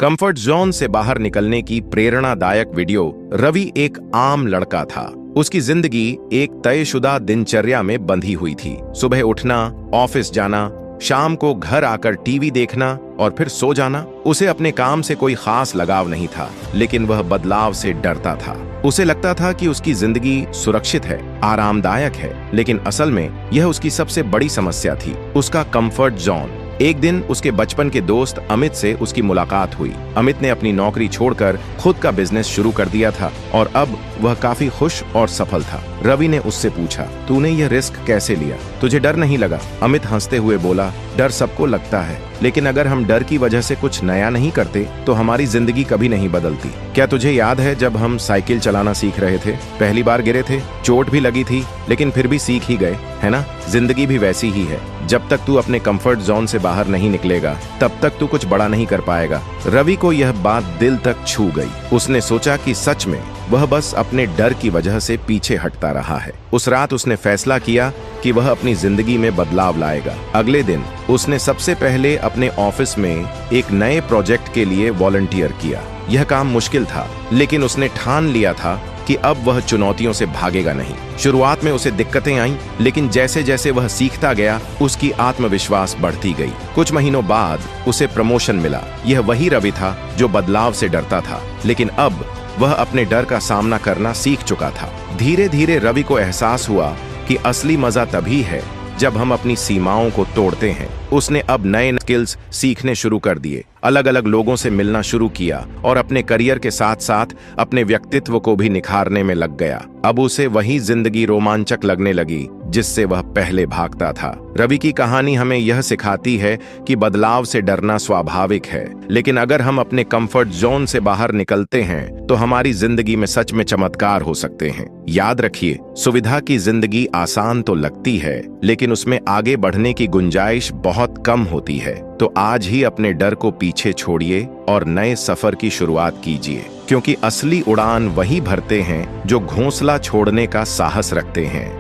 Comfort zone से बाहर निकलने की प्रेरणादायक वीडियो। रवि एक आम लड़का था। उसकी जिंदगी एक तयशुदा दिनचर्या में बंधी हुई थी। सुबह उठना, ऑफिस जाना, शाम को घर आकर टीवी देखना और फिर सो जाना। उसे अपने काम से कोई खास लगाव नहीं था, लेकिन वह बदलाव से डरता था। उसे लगता था कि उसकी जिंदगी सुरक्षित है, आरामदायक है, लेकिन असल में यह उसकी सबसे बड़ी समस्या थी, उसका कंफर्ट जोन। एक दिन उसके बचपन के दोस्त अमित से उसकी मुलाकात हुई। अमित ने अपनी नौकरी छोड़कर खुद का बिजनेस शुरू कर दिया था और अब वह काफी खुश और सफल था। रवि ने उससे पूछा, तूने यह रिस्क कैसे लिया? तुझे डर नहीं लगा? अमित हंसते हुए बोला, डर सबको लगता है, लेकिन अगर हम डर की वजह से कुछ नया नहीं करते तो हमारी जिंदगी कभी नहीं बदलती। क्या तुझे याद है जब हम साइकिल चलाना सीख रहे थे? पहली बार गिरे थे, चोट भी लगी थी, लेकिन फिर भी सीख ही गए, है ना? जिंदगी भी वैसी ही है। जब तक तू अपने कंफर्ट जोन से बाहर नहीं निकलेगा, तब तक तू कुछ बड़ा नहीं कर पाएगा। रवि को यह बात दिल तक छू गई। उसने सोचा कि सच में वह बस अपने डर की वजह से पीछे हटता रहा है। उस रात उसने फैसला किया कि वह अपनी जिंदगी में बदलाव लाएगा। अगले दिन उसने सबसे पहले अपने ऑफिस में एक नए प्रोजेक्ट के लिए वॉलंटियर किया। यह काम मुश्किल था, लेकिन उसने ठान लिया था कि अब वह चुनौतियों से भागेगा नहीं। शुरुआत में उसे दिक्कतें आईं, लेकिन जैसे जैसे वह सीखता गया, उसकी आत्मविश्वास बढ़ती गई। कुछ महीनों बाद उसे प्रमोशन मिला। यह वही रवि था जो बदलाव से डरता था, लेकिन अब वह अपने डर का सामना करना सीख चुका था। धीरे धीरे रवि को एहसास हुआ कि असली मजा तभी है जब हम अपनी सीमाओं को तोड़ते हैं। उसने अब नए स्किल्स सीखने शुरू कर दिए, अलग अलग लोगों से मिलना शुरू किया और अपने करियर के साथ साथ अपने व्यक्तित्व को भी निखारने में लग गया। अब उसे वही जिंदगी रोमांचक लगने लगी जिससे वह पहले भागता था। रवि की कहानी हमें यह सिखाती है कि बदलाव से डरना स्वाभाविक है, लेकिन अगर हम अपने कंफर्ट जोन से बाहर निकलते हैं तो हमारी जिंदगी में सच में चमत्कार हो सकते हैं। याद रखिए, सुविधा की जिंदगी आसान तो लगती है, लेकिन उसमें आगे बढ़ने की गुंजाइश बहुत कम होती है। तो आज ही अपने डर को पीछे छोड़िए और नए सफर की शुरुआत कीजिए, क्योंकि असली उड़ान वही भरते हैं जो घोंसला छोड़ने का साहस रखते हैं।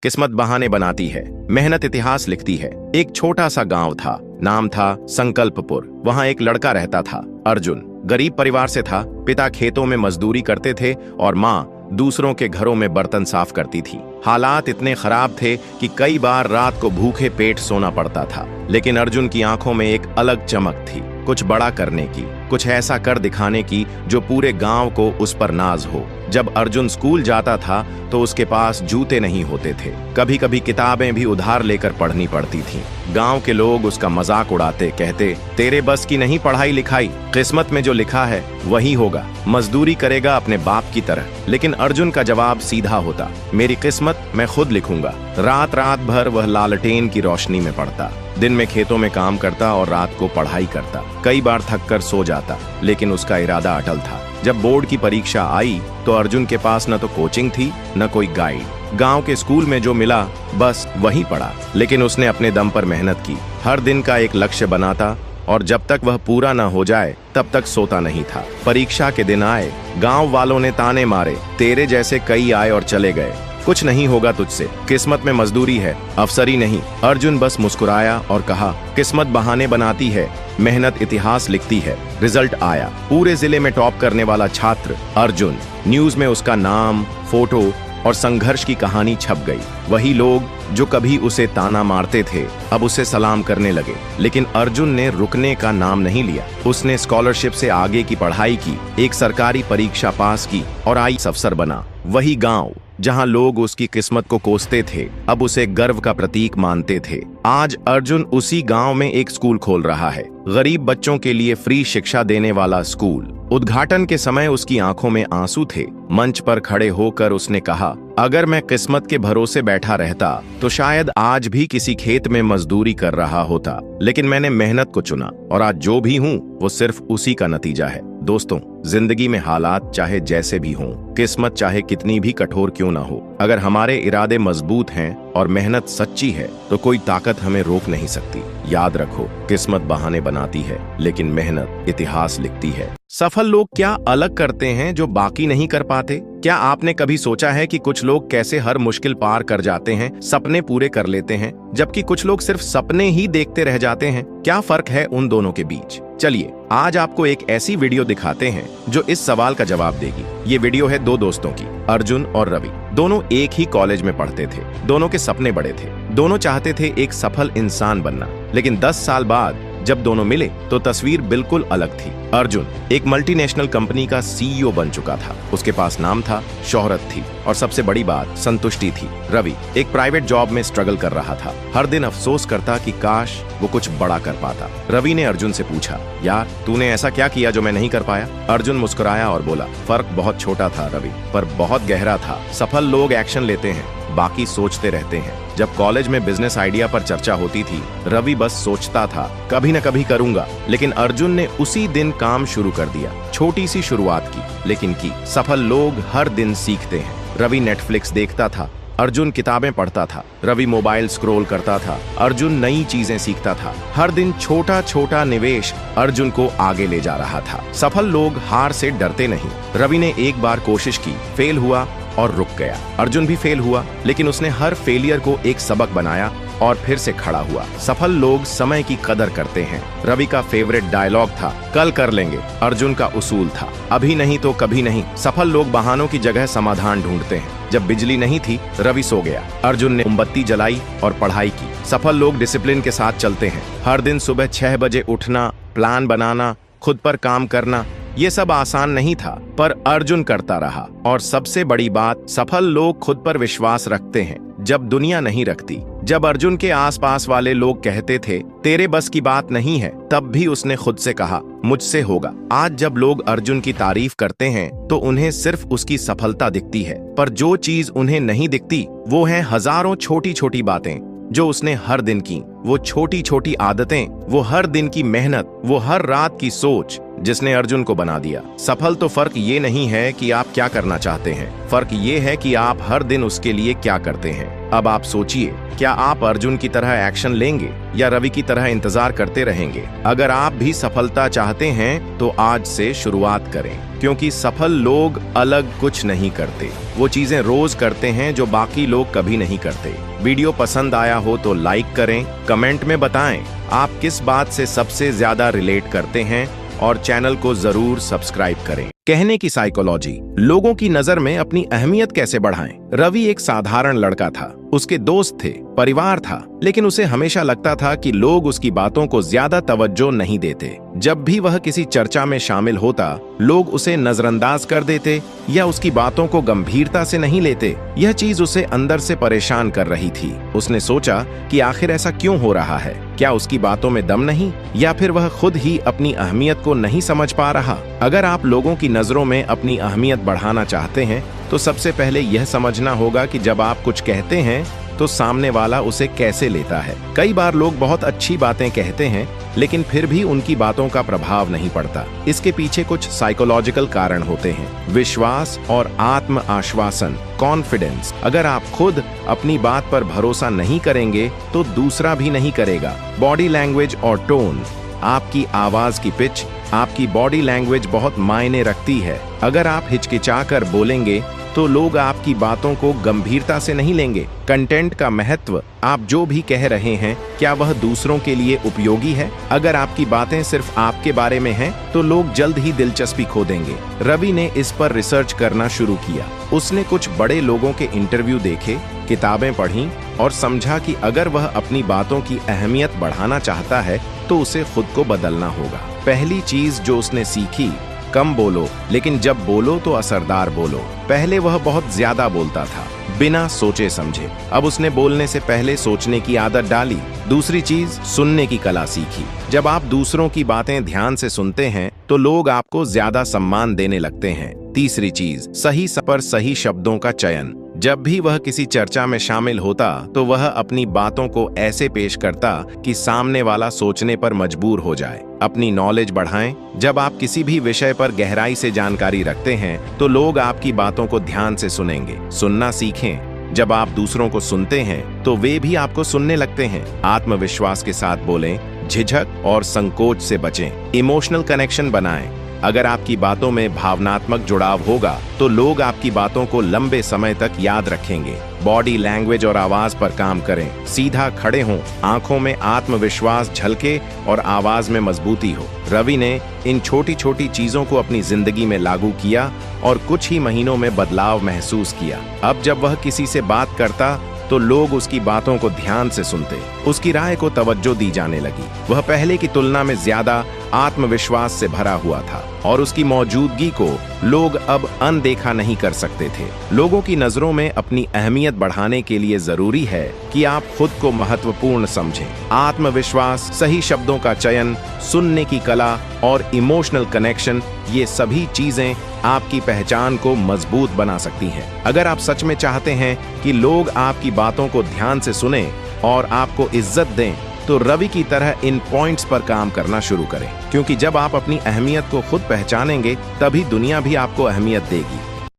किस्मत बहाने बनाती है, मेहनत इतिहास लिखती है। एक छोटा सा गांव था, नाम था संकल्पपुर। वहां एक लड़का रहता था, अर्जुन। गरीब परिवार से था। पिता खेतों में मजदूरी करते थे और माँ दूसरों के घरों में बर्तन साफ करती थी। हालात इतने खराब थे कि कई बार रात को भूखे पेट सोना पड़ता था, लेकिन अर्जुन की आंखों में एक अलग चमक थी, कुछ बड़ा करने की, कुछ ऐसा कर दिखाने की जो पूरे गांव को उस पर नाज हो। जब अर्जुन स्कूल जाता था तो उसके पास जूते नहीं होते थे। कभी कभी किताबें भी उधार लेकर पढ़नी पड़ती थीं। गांव के लोग उसका मजाक उड़ाते, कहते, तेरे बस की नहीं पढ़ाई लिखाई, किस्मत में जो लिखा है वही होगा, मजदूरी करेगा अपने बाप की तरह। लेकिन अर्जुन का जवाब सीधा होता, मेरी किस्मत मैं खुद लिखूंगा। रात रात भर वह लालटेन की रोशनी में पढ़ता, दिन में खेतों में काम करता और रात को पढ़ाई करता। कई बार थक कर सो जाता, लेकिन उसका इरादा अटल था। जब बोर्ड की परीक्षा आई तो अर्जुन के पास न तो कोचिंग थी, न कोई गाइड। गांव के स्कूल में जो मिला बस वही पढ़ा, लेकिन उसने अपने दम पर मेहनत की। हर दिन का एक लक्ष्य बनाता और जब तक वह पूरा न हो जाए तब तक सोता नहीं था। परीक्षा के दिन आए, गांव वालों ने ताने मारे, तेरे जैसे कई आए और चले गए, कुछ नहीं होगा तुझसे, किस्मत में मजदूरी है, अफसरी नहीं। अर्जुन बस मुस्कुराया और कहा, किस्मत बहाने बनाती है, मेहनत इतिहास लिखती है। रिजल्ट आया, पूरे जिले में टॉप करने वाला छात्र अर्जुन। न्यूज में उसका नाम, फोटो और संघर्ष की कहानी छप गई। वही लोग जो कभी उसे ताना मारते थे अब उसे सलाम करने लगे। लेकिन अर्जुन ने रुकने का नाम नहीं लिया। उसने स्कॉलरशिप से आगे की पढ़ाई की, एक सरकारी परीक्षा पास की और आईएएस अफसर बना। वही गांव जहां लोग उसकी किस्मत को कोसते थे, अब उसे गर्व का प्रतीक मानते थे। आज अर्जुन उसी गांव में एक स्कूल खोल रहा है, गरीब बच्चों के लिए फ्री शिक्षा देने वाला स्कूल। उद्घाटन के समय उसकी आंखों में आंसू थे। मंच पर खड़े होकर उसने कहा, अगर मैं किस्मत के भरोसे बैठा रहता तो शायद आज भी किसी खेत में मजदूरी कर रहा होता, लेकिन मैंने मेहनत को चुना और आज जो भी हूँ वो सिर्फ उसी का नतीजा है। दोस्तों, जिंदगी में हालात चाहे जैसे भी हों, किस्मत चाहे कितनी भी कठोर क्यों ना हो, अगर हमारे इरादे मजबूत हैं और मेहनत सच्ची है तो कोई ताकत हमें रोक नहीं सकती। याद रखो, किस्मत बहाने बनाती है, लेकिन मेहनत इतिहास लिखती है। सफल लोग क्या अलग करते हैं जो बाकी नहीं कर पाते? क्या आपने कभी सोचा है कि कुछ लोग कैसे हर मुश्किल पार कर जाते हैं, सपने पूरे कर लेते हैं, जबकि कुछ लोग सिर्फ सपने ही देखते रह जाते हैं? क्या फर्क है उन दोनों के बीच? चलिए आज आपको एक ऐसी वीडियो दिखाते हैं जो इस सवाल का जवाब देगी। ये वीडियो है दो दोस्तों की, अर्जुन और रवि। दोनों एक ही कॉलेज में पढ़ते थे, दोनों के सपने बड़े थे, दोनों चाहते थे एक सफल इंसान बनना। लेकिन 10 साल बाद जब दोनों मिले तो तस्वीर बिल्कुल अलग थी। अर्जुन एक मल्टीनेशनल कंपनी का सीईओ बन चुका था, उसके पास नाम था, शोहरत थी और सबसे बड़ी बात संतुष्टि थी। रवि एक प्राइवेट जॉब में स्ट्रगल कर रहा था, हर दिन अफसोस करता कि काश वो कुछ बड़ा कर पाता। रवि ने अर्जुन से पूछा, यार तूने ऐसा क्या किया जो मैं नहीं कर पाया? अर्जुन मुस्कुराया और बोला, फर्क बहुत छोटा था रवि, पर बहुत गहरा था। सफल लोग एक्शन लेते हैं, बाकी सोचते रहते हैं। जब कॉलेज में बिजनेस आइडिया पर चर्चा होती थी, रवि बस सोचता था कभी न कभी करूंगा, लेकिन अर्जुन ने उसी दिन काम शुरू कर दिया। छोटी सी शुरुआत की, लेकिन की। सफल लोग हर दिन सीखते हैं। रवि नेटफ्लिक्स देखता था, अर्जुन किताबें पढ़ता था। रवि मोबाइल स्क्रॉल करता था, अर्जुन नई चीजें सीखता था। हर दिन छोटा छोटा निवेश अर्जुन को आगे ले जा रहा था। सफल लोग हार से डरते नहीं। रवि ने एक बार कोशिश की, फेल हुआ और रुक गया। अर्जुन भी फेल हुआ, लेकिन उसने हर फेलियर को एक सबक बनाया और फिर से खड़ा हुआ। सफल लोग समय की कदर करते हैं। रवि का फेवरेट डायलॉग था, कल कर लेंगे। अर्जुन का उसूल था, अभी नहीं तो कभी नहीं। सफल लोग बहानों की जगह समाधान ढूंढते हैं। जब बिजली नहीं थी, रवि सो गया। अर्जुन ने मोमबत्ती जलाई और पढ़ाई की। सफल लोग डिसिप्लिन के साथ चलते हैं। हर दिन सुबह 6 बजे उठना, प्लान बनाना, खुद पर काम करना, ये सब आसान नहीं था, पर अर्जुन करता रहा। और सबसे बड़ी बात, सफल लोग खुद पर विश्वास रखते हैं जब दुनिया नहीं रखती। जब अर्जुन के आसपास वाले लोग कहते थे तेरे बस की बात नहीं है, तब भी उसने खुद से कहा मुझसे होगा। आज जब लोग अर्जुन की तारीफ करते हैं तो उन्हें सिर्फ उसकी सफलता दिखती है, पर जो चीज उन्हें नहीं दिखती वो है हजारों छोटी छोटी बातें जो उसने हर दिन की। वो छोटी छोटी आदतें, वो हर दिन की मेहनत, वो हर रात की सोच जिसने अर्जुन को बना दिया। सफल तो फर्क ये नहीं है कि आप क्या करना चाहते हैं, फर्क ये है कि आप हर दिन उसके लिए क्या करते हैं। अब आप सोचिए, क्या आप अर्जुन की तरह एक्शन लेंगे या रवि की तरह इंतजार करते रहेंगे? अगर आप भी सफलता चाहते हैं तो आज से शुरुआत करें, क्योंकि सफल लोग अलग कुछ नहीं करते, वो चीजें रोज करते हैं जो बाकी लोग कभी नहीं करते। वीडियो पसंद आया हो तो लाइक करें, कमेंट में बताएं आप किस बात से सबसे ज्यादा रिलेट करते हैं और चैनल को जरूर सब्सक्राइब करें। कहने की साइकोलॉजी, लोगों की नजर में अपनी अहमियत कैसे बढ़ाएं? रवि एक साधारण लड़का था, उसके दोस्त थे, परिवार था, लेकिन उसे हमेशा लगता था कि लोग उसकी बातों को ज्यादा तवज्जो नहीं देते। जब भी वह किसी चर्चा में शामिल होता, लोग उसे नजरअंदाज कर देते या उसकी बातों को गंभीरता से नहीं लेते। यह चीज उसे अंदर से परेशान कर रही थी। उसने सोचा कि आखिर ऐसा क्यों हो रहा है? क्या उसकी बातों में दम नहीं, या फिर वह खुद ही अपनी अहमियत को नहीं समझ पा रहा? अगर आप लोगों की नजरों में अपनी अहमियत बढ़ाना चाहते हैं तो सबसे पहले यह समझना होगा कि जब आप कुछ कहते हैं तो सामने वाला उसे कैसे लेता है। कई बार लोग बहुत अच्छी बातें कहते हैं, लेकिन फिर भी उनकी बातों का प्रभाव नहीं पड़ता। इसके पीछे कुछ साइकोलॉजिकल कारण होते हैं। विश्वास और आत्म आश्वासन, कॉन्फिडेंस। अगर आप खुद अपनी बात पर भरोसा नहीं करेंगे तो दूसरा भी नहीं करेगा। बॉडी लैंग्वेज और टोन, आपकी आवाज की पिच, आपकी बॉडी लैंग्वेज बहुत मायने रखती है। अगर आप हिचकिचाकर बोलेंगे तो लोग आपकी बातों को गंभीरता से नहीं लेंगे। कंटेंट का महत्व, आप जो भी कह रहे हैं क्या वह दूसरों के लिए उपयोगी है? अगर आपकी बातें सिर्फ आपके बारे में हैं तो लोग जल्द ही दिलचस्पी खो देंगे। रवि ने इस पर रिसर्च करना शुरू किया। उसने कुछ बड़े लोगों के इंटरव्यू देखे, किताबें पढ़ीं और समझा कि अगर वह अपनी बातों की अहमियत बढ़ाना चाहता है तो उसे खुद को बदलना होगा। पहली चीज जो उसने सीखी, कम बोलो, लेकिन जब बोलो तो असरदार बोलो। पहले वह बहुत ज्यादा बोलता था, बिना सोचे समझे। अब उसने बोलने से पहले सोचने की आदत डाली। दूसरी चीज, सुनने की कला सीखी। जब आप दूसरों की बातें ध्यान से सुनते हैं तो लोग आपको ज्यादा सम्मान देने लगते हैं। तीसरी चीज, सही पर सही शब्दों का चयन। जब भी वह किसी चर्चा में शामिल होता तो वह अपनी बातों को ऐसे पेश करता कि सामने वाला सोचने पर मजबूर हो जाए। अपनी नॉलेज बढ़ाएं। जब आप किसी भी विषय पर गहराई से जानकारी रखते हैं तो लोग आपकी बातों को ध्यान से सुनेंगे। सुनना सीखें। जब आप दूसरों को सुनते हैं तो वे भी आपको सुनने लगते हैं। आत्मविश्वास के साथ बोलें, झिझक और संकोच से बचें। इमोशनल कनेक्शन बनाएं। अगर आपकी बातों में भावनात्मक जुड़ाव होगा तो लोग आपकी बातों को लंबे समय तक याद रखेंगे। बॉडी लैंग्वेज और आवाज पर काम करें। सीधा खड़े हों, आंखों में आत्मविश्वास झलके और आवाज में मजबूती हो। रवि ने इन छोटी छोटी चीजों को अपनी जिंदगी में लागू किया और कुछ ही महीनों में बदलाव महसूस किया। अब जब वह किसी से बात करता तो लोग उसकी बातों को ध्यान से सुनते, उसकी राय को तवज्जो दी जाने लगी। वह पहले की तुलना में ज्यादा आत्मविश्वास से भरा हुआ था और उसकी मौजूदगी को लोग अब अनदेखा नहीं कर सकते थे। लोगों की नजरों में अपनी अहमियत बढ़ाने के लिए जरूरी है कि आप खुद को महत्वपूर्ण समझें। आत्मविश्वास, सही शब्दों का चयन, सुनने की कला और इमोशनल कनेक्शन, ये सभी चीजें आपकी पहचान को मजबूत बना सकती हैं। अगर आप सच में चाहते हैं कि लोग आपकी बातों को ध्यान से सुनें और आपको इज्जत दें, तो रवि की तरह इन पॉइंट्स पर काम करना शुरू करें, क्योंकि जब आप अपनी अहमियत को खुद पहचानेंगे तभी दुनिया भी आपको अहमियत देगी।